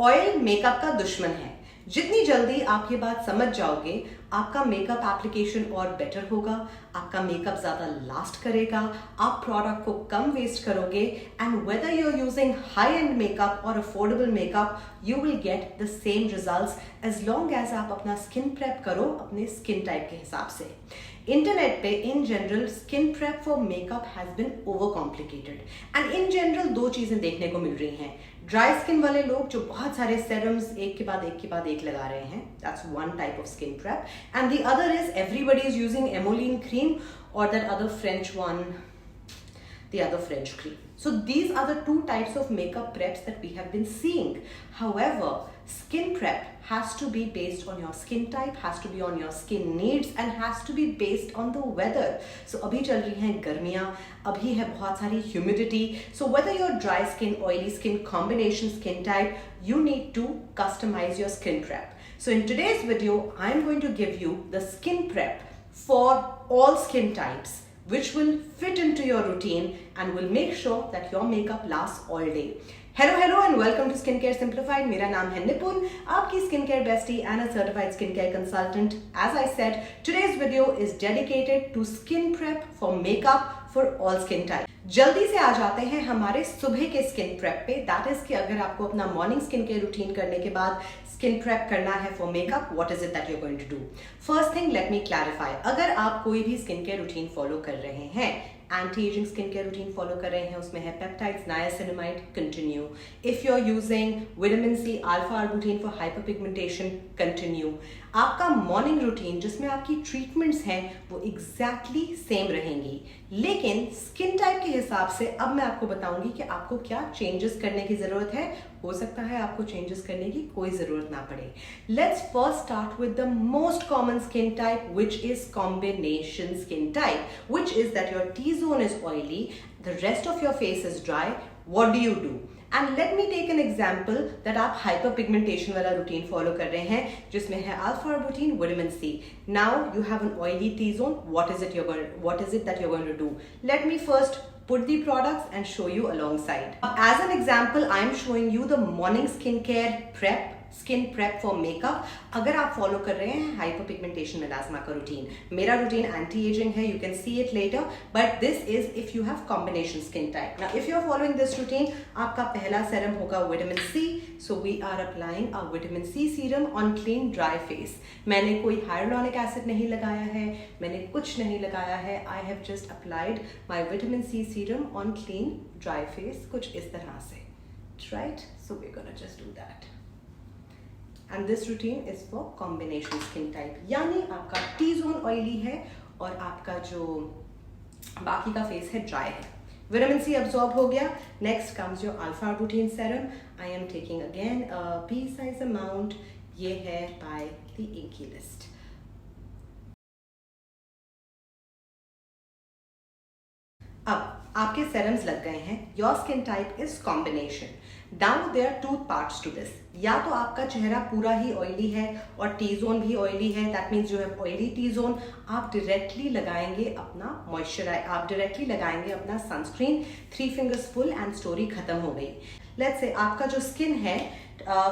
Oil makeup का दुश्मन है। जितनी जल्दी आप ये बात समझ जाओगे, आपका मेकअप एप्लीकेशन और बेटर होगा, आपका मेकअप ज़्यादा लास्ट करेगा, आप प्रोडक्ट को कम वेस्ट करोगे, and whether you are using high end makeup और affordable makeup, you will get the same results as long as आप अपना स्किन प्रेप करो अपने स्किन टाइप के हिसाब से। इंटरनेट पे in general skin prep for makeup has been over complicated, and in general दो चीजें देखने को मिल रही हैं। ड्राई स्किन वाले लोग जो बहुत सारे सेरम्स एक के बाद एक लगा रहे हैं, that's one type of skin prep, and the other is everybody is using एमोलिन क्रीम और that other French one, the other French cream. So these are the two types of makeup preps that we have been seeing. However, skin prep has to be based on your skin type, has to be on your skin needs, and has to be based on the weather. So अभी चल रही हैं गर्मियाँ, अभी है बहुत सारी humidity. So whether you're dry skin, oily skin, combination skin type, you need to customize your skin prep. So in today's video, I'm going to give you the skin prep for all skin types, which will fit into your routine and will make sure that your makeup lasts all day. Hello and welcome to Skincare Simplified. मेरा नाम है निपुन, आपकी skincare bestie and a certified skincare consultant. As I said, today's video is dedicated to skin prep for makeup for all skin types. जल्दी से आ जाते हैं हमारे सुबह के स्किन प्रेप पे। दैट इज कि अगर आपको अपना मॉर्निंग स्किन केयर रूटीन करने के बाद स्किन प्रेप करना है for makeup, what is it that you are going to do. First thing, let me clarify, अगर आप कोई भी स्किन केयर रूटीन फॉलो कर रहे हैं, anti ageing skin care routine follow कर रहे हैं, उसमें है peptides, niacinamide, continue. If you are using vitamin C, alpha arbutin for hyper pigmentation, continue. आपका मॉर्निंग रूटीन जिसमें आपकी ट्रीटमेंट्स हैं वो एग्जैक्टली सेम रहेंगी, लेकिन स्किन टाइप के हिसाब से अब मैं आपको बताऊंगी कि आपको क्या चेंजेस करने की जरूरत है। हो सकता है आपको चेंजेस करने की कोई जरूरत ना पड़े। Let's first start with the most common skin type, which is combination skin type, which is that your T zone is oily, the rest of your face is dry. What do you do? And let me take an example that आप hyperpigmentation वाला routine follow कर रहे हैं जिसमें है alpha arbutin, vitamin C. Now you have an oily T zone. What is it that you're going to do? Let me first put the products and show you alongside. As an example, I am showing you the morning skincare prep, skin prep for makeup. अगर आप follow कर रहे हैं hyper pigmentation melasma का routine, मेरा routine anti ageing है, you can see it later, but this is if you have combination skin type. Now if you are following this routine, आपका पहला सेरम होगा vitamin C. So we are applying a vitamin C serum on clean dry face. मैंने कोई hyaluronic acid नहीं लगाया है, मैंने कुछ नहीं लगाया है, I have just applied my vitamin C serum on clean dry face, कुछ इस तरह से, right. So we gonna just do that. And this routine is for combination skin type, यानी आपका T zone ऑयली है और आपका जो बाकी का फेस है ड्राई है। विटामिन सी अब्सॉर्ब हो गया। Next comes your alpha arbutin serum. I am taking again P size amount, ये है बाय द इंकी लिस्ट। अब आपके सेरम्स लग गए हैं, your skin type is combination. Now there are two parts to this. या तो आपका चेहरा पूरा ही ऑयली है और टी जोन भी ऑयली है, that means you have oily T zone, आप डायरेक्टली लगाएंगे अपना मॉइस्चराइज, आप डायरेक्टली लगाएंगे अपना sunscreen. 3 fingers full and story खत्म हो गई। लेट्स से आपका जो स्किन है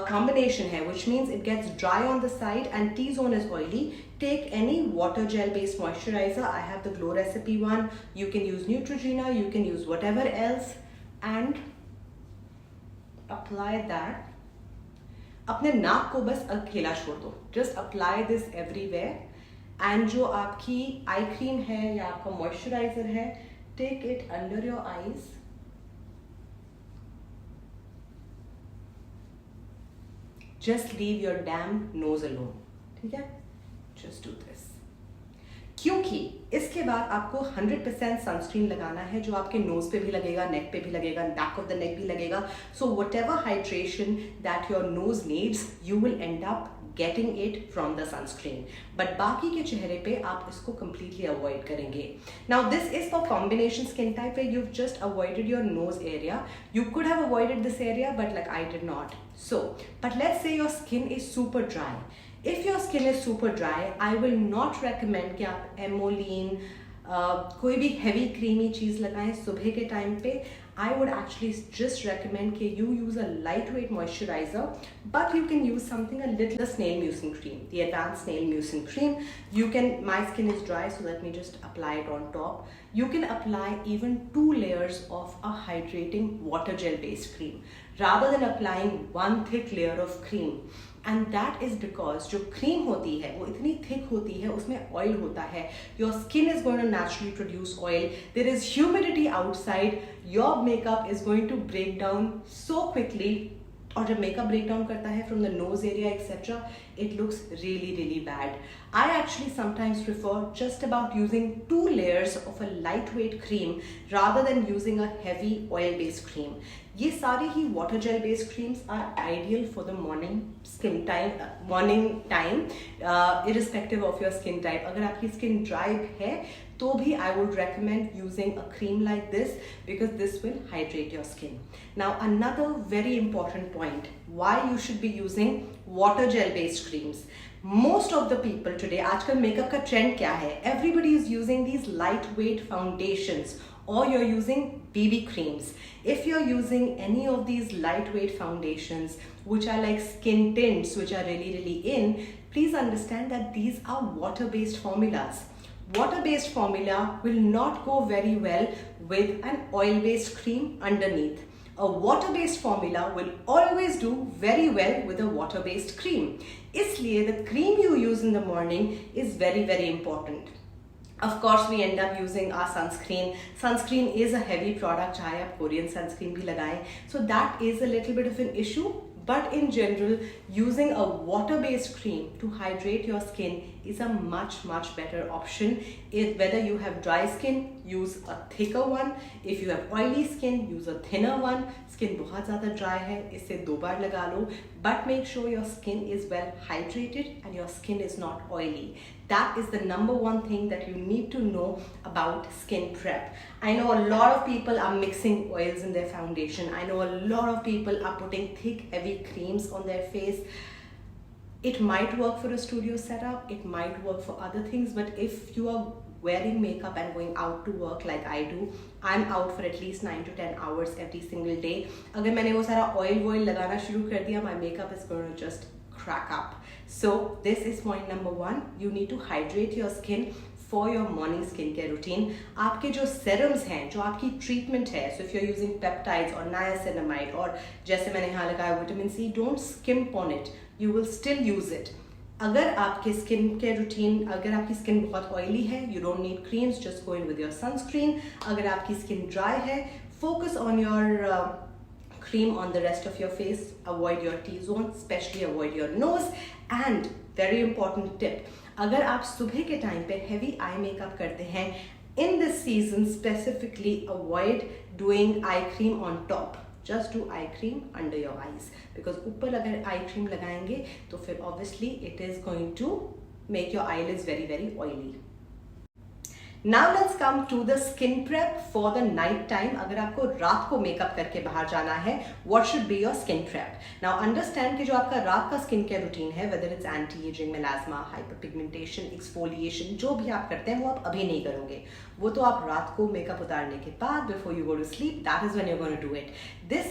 combination है, which means it gets dry on the side and T zone is oily. Take any water gel based moisturizer. I have the Glow Recipe one. You can use Neutrogena, you can use whatever else, and apply that. अपने नाक को बस अकेला छोड़ दो, just apply this everywhere. And जो आपकी eye cream है या आपका मॉइस्चराइजर है, take it under your eyes. Just leave your damn nose alone. ठीक है? Just do this. क्योंकि इसके बाद आपको 100% सनस्क्रीन लगाना है, जो आपके नोज पे भी लगेगा, नेक पे भी लगेगा, बैक ऑफ द नेक भी लगेगा। So whatever hydration that your nose needs, you will and up getting it from the sunscreen, but बाकी के चेहरे पे आप इसको completely avoid करेंगे। Now this is for combination skin type where you've just avoided your nose area. You could have avoided this area, but like I did not. So, but let's say your skin is super dry. If your skin is super dry, I will not recommend कि आप एमोलिन कोई भी heavy creamy चीज़ लगाएं सुबह के time पे। I would actually just recommend that you use a lightweight moisturizer, but you can use something a little, the snail mucin cream, the advanced snail mucin cream. You can, my skin is dry, so let me just apply it on top. You can apply even 2 layers of a hydrating water gel based cream rather than applying one thick layer of cream. And that is because जो cream होती है वो इतनी thick होती है, उसमें oil होता है. Your skin is going to naturally produce oil. There is humidity outside. Your makeup is going to break down so quickly. और जब मेकअप ब्रेक डाउन करता है from the nose area etcetera, it looks really really bad. I actually sometimes prefer just about using 2 layers of a lightweight cream rather than using a heavy oil based cream. ये सारे ही water gel based creams are ideal for the morning skin time, morning time, irrespective of your skin type. अगर आपकी skin dry है तो भी I would recommend using a cream like this because this will hydrate your skin. Now another very important point why you should be using water gel based creams. Most of the people today, आजकल makeup का trend क्या है? Everybody is using these lightweight foundations or you're using BB creams. If you're using any of these lightweight foundations which are like skin tints which are really in, please understand that these are water based formulas. Water-based formula will not go very well with an oil-based cream underneath. A water-based formula will always do very well with a water-based cream. इसलिए the cream you use in the morning is very important. Of course, we end up using our sunscreen. Sunscreen is a heavy product, चाहे आप Korean sunscreen भी लगाएं. So that is a little bit of an issue. But in general, using a water-based cream to hydrate your skin is a much better option. Whether you have dry skin, use a thicker one. If you have oily skin, use a thinner one. Skin बहुत ज़्यादा dry है, इसे 2 बार लगा लो. But make sure your skin is well hydrated and your skin is not oily. That is the number one thing that you need to know about skin prep. I know a lot of people are mixing oils in their foundation. I know a lot of people are putting thick, heavy creams on their face. It might work for a studio setup. It might work for other things. But if you are wearing makeup and going out to work like I do, I'm out for at least 9 to 10 hours every single day. अगर मैंने वो सारा oil लगाना शुरू कर दिया, my makeup is going to just crack up. So this is point number 1. You need to hydrate your skin for your morning skincare routine. आपके जो serums हैं, जो आपकी treatment है, so if you're using peptides or niacinamide or जैसे मैंने यहाँ लगाया vitamin C, don't skimp on it. You will still use it. अगर आपके स्किन के रूटीन, अगर आपकी स्किन बहुत ऑयली है, you don't need creams, just go in with your sunscreen. अगर आपकी स्किन ड्राई है, focus on your cream on the rest of your face. Avoid your T-zone, especially avoid your nose. And very important tip, अगर आप सुबह के time पे heavy eye makeup करते हैं, in this season specifically avoid doing eye cream on top. Just do eye cream under your eyes, because ऊपर अगर eye cream लगाएंगे तो फिर obviously it is going to make your eyelids very oily. Now let's come to the skin prep for the night time. अगर आपको रात को makeup करके बाहर जाना है, what should be your skin prep? Now understand कि जो आपका रात का स्किन केयर रूटीन है, whether it's anti-aging, melasma, hyperpigmentation, exfoliation, जो भी आप करते हैं वो आप अभी नहीं करोगे. वो तो आप रात को मेकअप उतारने के बाद, before you go to sleep, that is when you're going to do it. This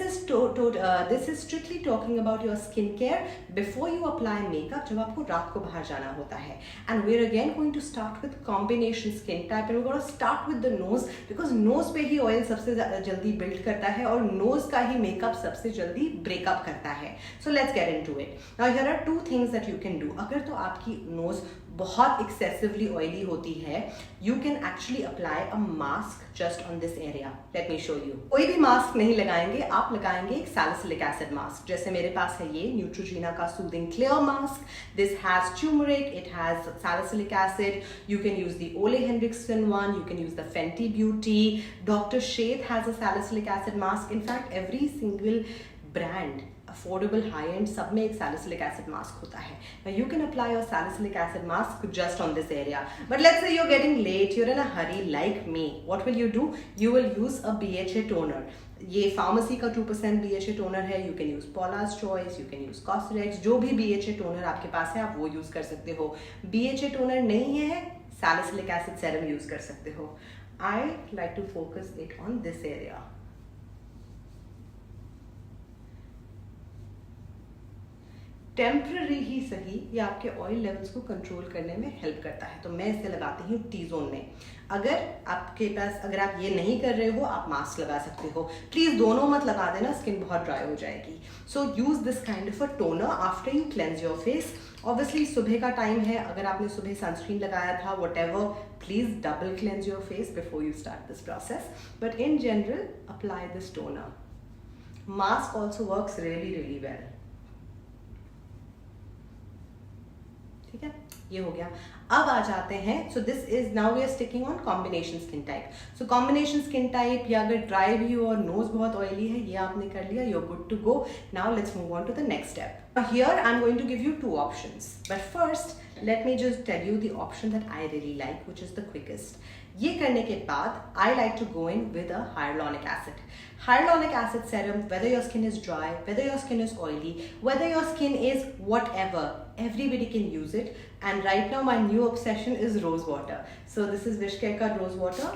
is strictly talking about your skincare before you apply makeup, जब आपको रात को बाहर जाना होता है. And we're again going to start with combination skin type. And we're going to start with the nose, because nose पे ही oil सबसे जल्दी build करता है और nose का ही makeup सबसे जल्दी break up करता है. So let's get into it. Now here are 2 things that you can do. अगर तो आपकी nose बहुत excessively oily होती है, you can actually apply a mask just on this area. Let me show you. कोई भी mask नहीं लगाएंगे, आप लगाएंगे एक salicylic acid mask. जैसे मेरे पास है ये Neutrogena का Soothing Clear Mask. This has turmeric, it has salicylic acid. You can use the Ole Henriksen one, you can use the Fenty Beauty. Dr. Sheth has a salicylic acid mask. In fact, every single brand, affordable, high-end, सब में एक salicylic acid mask होता है. Now you can apply your salicylic acid mask just on this area. But let's say you're getting late, you're in a hurry like me. What will you do? You will use a BHA toner. ये pharmacy का 2% BHA toner है. You can use Paula's Choice, you can use Cosrx. जो भी BHA toner आपके पास है आप वो use कर सकते हो. BHA टोनर नहीं है, salicylic acid serum यूज कर सकते हो. I like to focus it on this area. Temporary ही सही ये आपके ऑयल लेवल्स को कंट्रोल करने में हेल्प करता है। तो मैं इसे लगाती हूँ टी जोन में। अगर आपके पास, अगर आप ये नहीं कर रहे हो, आप मास्क लगा सकते हो। प्लीज दोनों मत लगा देना, स्किन बहुत ड्राई हो जाएगी। So use this kind of a toner after you cleanse your face. Obviously सुबह का टाइम है, अगर आपने सुबह सनस्क्रीन लगाया था whatever, please double cleanse your face before you start this process, but in general apply this toner. Mask also works really really well. ठीक है, ये हो गया। अब आ जाते हैं, so this is now we are sticking on combination skin type. So combination skin type, या अगर ड्राई भी हो और नोज बहुत ऑयली है, ये आपने कर लिया, you are good to go. Now let's move on to the next step. Here I am going to give you two options, but first let me just tell you the option that I really like, which is the quickest. ये करने के बाद I like to go in with a hyaluronic acid. Hyaluronic acid serum, whether your skin is dry, whether your skin is oily, whether your skin is whatever, everybody can use it. And right now my new obsession is rose water. So this is Wishcare ka rose water.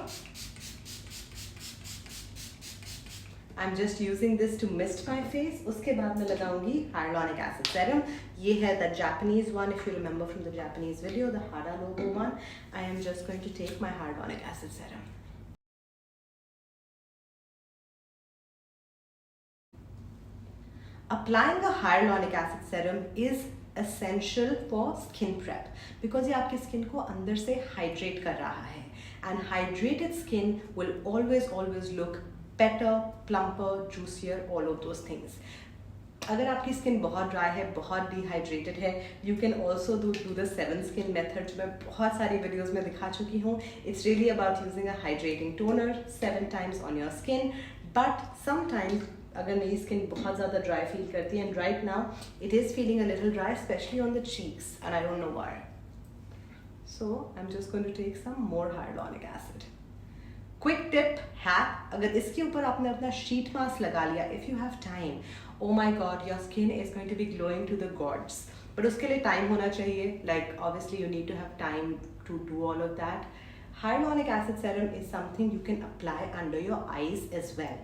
I'm just using this to mist my face. उसके बाद मैं लगाऊंगी hyaluronic acid serum. ये है the Japanese one, if you remember from the Japanese video, the Hada logo one. I am just going to take my hyaluronic acid serum. Applying a hyaluronic acid serum is essential for skin prep because ये आपकी skin को अंदर से hydrate कर रहा है, and hydrated skin will always look better, plumper, juicier, all of those things. अगर आपकी स्किन बहुत ड्राई है, बहुत डिहाइड्रेटेड है, you can also do the 7 skin method, जो मैं बहुत सारी वीडियोस में दिखा चुकी हूँ. It's really about using a hydrating toner 7 times on your skin. But sometimes अगर मेरी स्किन बहुत ज़्यादा ड्राई फील करती है, and right now it is feeling a little dry, specially on the cheeks, and I don't know why. So I'm just going to take some more hyaluronic acid. Quick tip hack, अगर इसके ऊपर आपने अपना sheet mask लगा लिया, if you have time, oh my god, your skin is going to be glowing to the gods. But उसके लिए time होना चाहिए, like obviously you need to have time to do all of that. Hyaluronic acid serum is something you can apply under your eyes as well.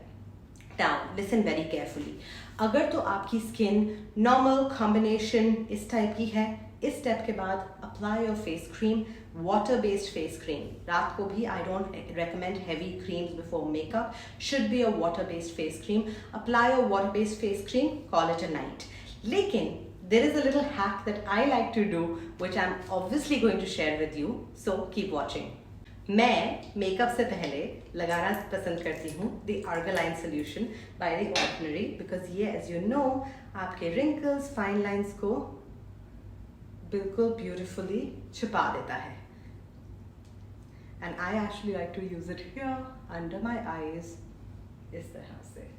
Now listen very carefully. अगर तो आपकी skin normal combination इस type की है, इस step के बाद apply your face cream, water based face cream. रात को भी I don't recommend heavy creams before makeup, should be a water based face cream. Apply your water based face cream, call it a night. लेकिन there is a little hack that I like to do, which I'm obviously going to share with you, so keep watching. मैं makeup से पहले लगाना पसंद करती हूँ the Argireline solution by the Ordinary, because ये as you know आपके wrinkles, fine lines को बिल्कुल ब्यूटिफुली छुपा देता है. And I actually like to use it here under my eyes, इस तरह से,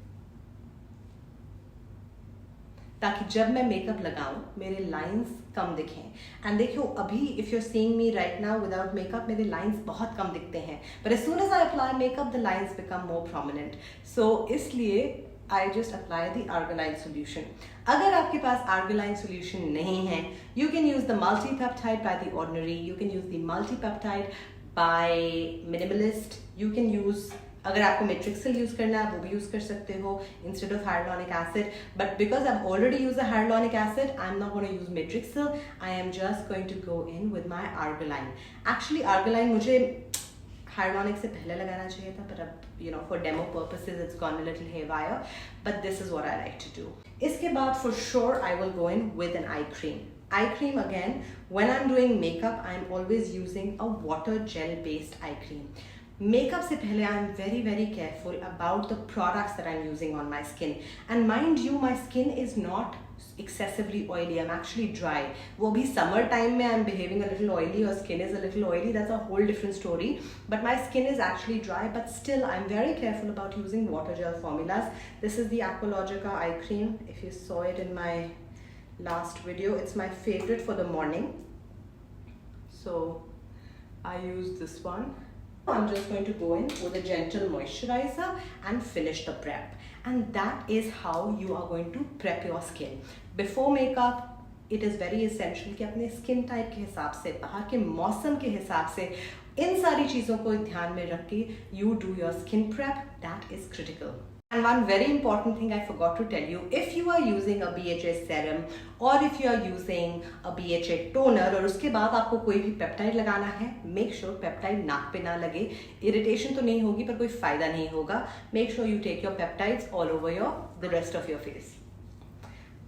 ताकि जब मैं मेकअप लगाऊं मेरे लाइंस कम दिखें. एंड देखियो अभी if you are seeing me right now without makeup, मेरे लाइंस बहुत कम दिखते हैं, but as soon as I apply makeup the lines become more prominent. So इसलिए I just apply the Argireline solution. अगर आपके पास आर्गलाइन सोल्यूशन नहीं है, you can use the multipeptide by the Ordinary, you can use the multipeptide by Minimalist, you can use, अगर आपको मेट्रिक्सल use करना है वो भी यूज कर सकते हो instead of hyaluronic acid. But because I have already use a hyaluronic acid, I am not going to use Matrixyl, I am just going to go in with my Argireline. Actually Argireline मुझे hyaluronic से पहले लगाना चाहिए था, पर अब you know for demo purposes it's gone a little haywire, but this is what I like to do. इसके बाद for sure I will go in with an eye cream. Eye cream again, when I'm doing makeup, I'm always using a water gel based eye cream. Makeup से पहले I'm very careful about the products that I'm using on my skin. And mind you, my skin is not excessively oily. I'm actually dry. वो भी summer time में I'm behaving a little oily, or skin is a little oily. That's a whole different story. But my skin is actually dry, but still I'm very careful about using water gel formulas. This is the Aqualogica eye cream. If you saw it in my last video, it's my favorite for the morning, so I use this one. I'm just going to go in with a gentle moisturizer and finish the prep, and that is how you are going to prep your skin before makeup. It is very essential कि अपने skin type के हिसाब से, बाहर के मौसम के हिसाब से, इन सारी चीज़ों को ध्यान में रख के you do your skin prep. That is critical. And one very important thing I forgot to tell you, if you are using a BHA serum or if you are using a BHA toner और उसके बाद आपको कोई भी peptide लगाना है, make sure peptide नाक पे ना लगे. इरिटेशन तो नहीं होगी पर कोई फायदा नहीं होगा. Make sure you take your peptides all over the rest of your face.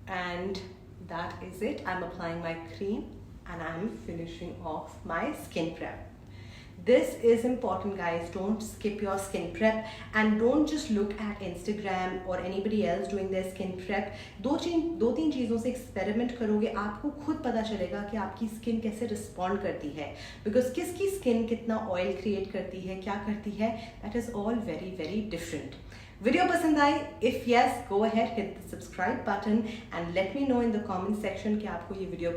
And that is it. I'm applying my cream and I'm finishing off my skin prep. This is important, guys. Don't skip your skin prep and don't just look at Instagram or anybody else doing their skin prep. दो तीन चीज़ों से experiment करोगे, आपको खुद पता चलेगा कि आपकी स्किन कैसे रिस्पॉन्ड करती है. बिकॉज किसकी स्किन कितना ऑयल क्रिएट करती है, क्या करती है, that is all very very different. Video पसंद आई? If yes, go ahead, hit the subscribe button and let me know in the comment section कि आपको ये वीडियो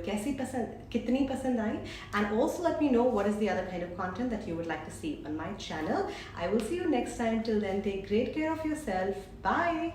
कितनी पसंद आई. And also let me know what is the other kind of content that you would like to see on my channel. I will see you next time. Till then, take great care of yourself. Bye.